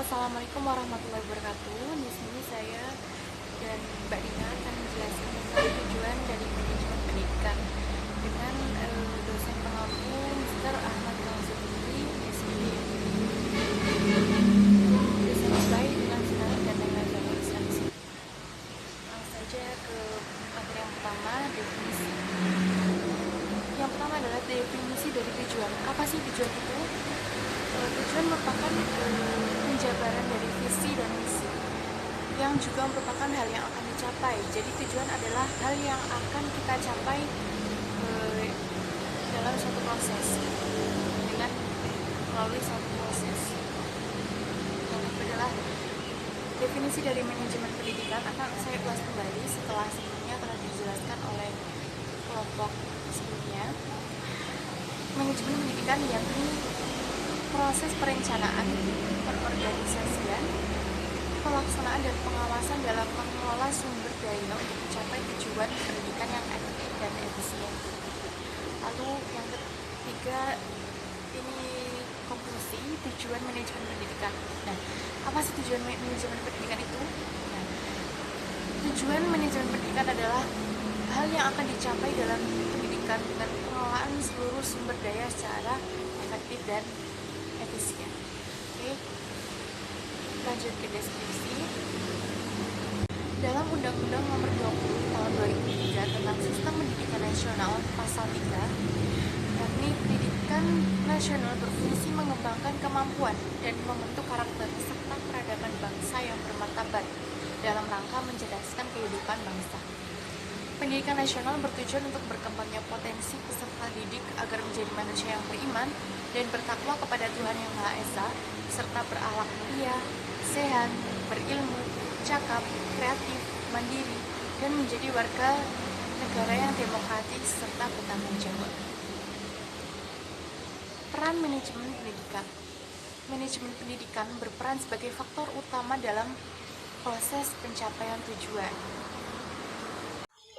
Assalamualaikum warahmatullahi wabarakatuh. Di sini saya dan Mbak Dina akan menjelaskan tentang tujuan dari manajemen pendidikan dengan dosen pengampu Mr. Ahmad Nazari SPD. Sesuai dengan segala dan dengan instansi. Langsung saja ke materi yang pertama, definisi. Yang pertama adalah definisi dari tujuan. Apa sih tujuan itu? Tujuan merupakan penjabaran dari visi dan misi yang juga merupakan hal yang akan dicapai. Jadi tujuan adalah hal yang akan kita capai dalam suatu proses dengan melalui suatu proses. Yang adalah definisi dari manajemen pendidikan akan saya ulas kembali setelah sebelumnya telah dijelaskan oleh kelompok sebelumnya. Manajemen pendidikan yakni proses perencanaan, pengorganisasian, pelaksanaan dan pengawasan dalam mengelola sumber daya untuk mencapai tujuan pendidikan yang efektif dan efisien. Lalu yang ketiga, ini konklusi tujuan manajemen pendidikan. Nah, apa sih tujuan manajemen pendidikan itu? Nah, tujuan manajemen pendidikan adalah hal yang akan dicapai dalam pendidikan dengan pengelolaan seluruh sumber daya secara efektif dan efisien. Oke, lanjut ke deskripsi. Dalam Undang-Undang Nomor 20 Tahun 2003 tentang Sistem Pendidikan Nasional Pasal 3, yakni pendidikan nasional berfungsi mengembangkan kemampuan dan membentuk karakter serta peradaban bangsa yang bermartabat dalam rangka mencerdaskan kehidupan bangsa. Pendidikan nasional bertujuan untuk berkembangnya potensi peserta didik agar menjadi manusia yang beriman dan bertakwa kepada Tuhan Yang Maha Esa, serta berakhlak mulia, sehat, berilmu, cakap, kreatif, mandiri, dan menjadi warga negara yang demokratis serta bertanggung jawab. Peran manajemen pendidikan. Manajemen pendidikan berperan sebagai faktor utama dalam proses pencapaian tujuan.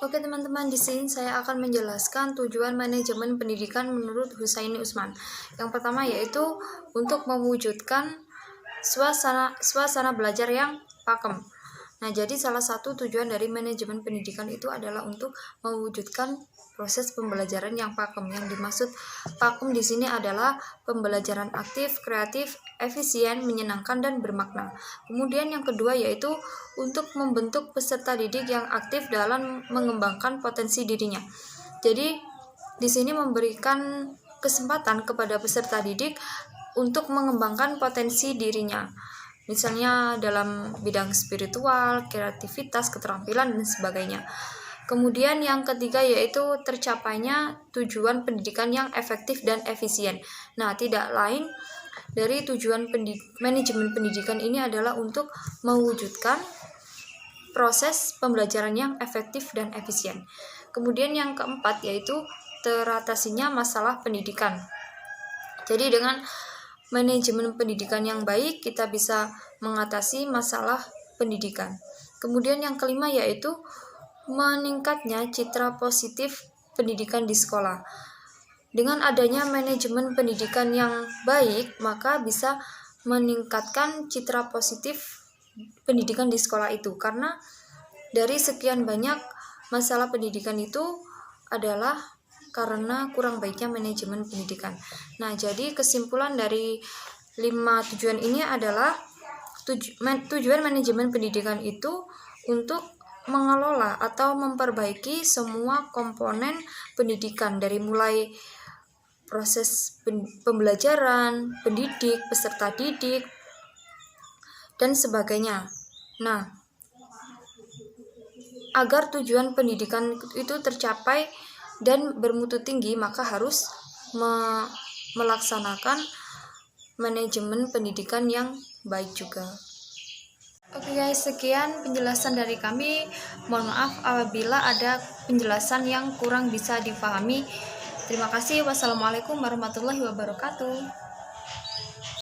Oke teman-teman, di sini saya akan menjelaskan tujuan manajemen pendidikan menurut Husaini Usman. Yang pertama yaitu untuk mewujudkan suasana belajar yang pakem. Nah, jadi salah satu tujuan dari manajemen pendidikan itu adalah untuk mewujudkan proses pembelajaran yang pakem. Yang dimaksud pakem di sini adalah pembelajaran aktif, kreatif, efisien, menyenangkan, dan bermakna. Kemudian yang kedua yaitu untuk membentuk peserta didik yang aktif dalam mengembangkan potensi dirinya. Jadi di sini memberikan kesempatan kepada peserta didik untuk mengembangkan potensi dirinya. Misalnya dalam bidang spiritual, kreativitas, keterampilan, dan sebagainya. Kemudian yang ketiga yaitu tercapainya tujuan pendidikan yang efektif dan efisien. Nah, tidak lain dari tujuan manajemen pendidikan ini adalah untuk mewujudkan proses pembelajaran yang efektif dan efisien. Kemudian yang keempat yaitu teratasinya masalah pendidikan. Jadi dengan manajemen pendidikan yang baik, kita bisa mengatasi masalah pendidikan. Kemudian yang kelima yaitu meningkatnya citra positif pendidikan di sekolah. Dengan adanya manajemen pendidikan yang baik, maka bisa meningkatkan citra positif pendidikan di sekolah itu. Karena dari sekian banyak masalah pendidikan itu adalah karena kurang baiknya manajemen pendidikan. Nah, jadi kesimpulan dari 5 tujuan ini adalah tujuan manajemen pendidikan itu untuk mengelola atau memperbaiki semua komponen pendidikan dari mulai proses pembelajaran, pendidik, peserta didik, dan sebagainya. Nah, agar tujuan pendidikan itu tercapai dan bermutu tinggi, maka harus melaksanakan manajemen pendidikan yang baik juga. Oke guys, sekian penjelasan dari kami. Mohon maaf apabila ada penjelasan yang kurang bisa dipahami. Terima kasih. Wassalamualaikum warahmatullahi wabarakatuh.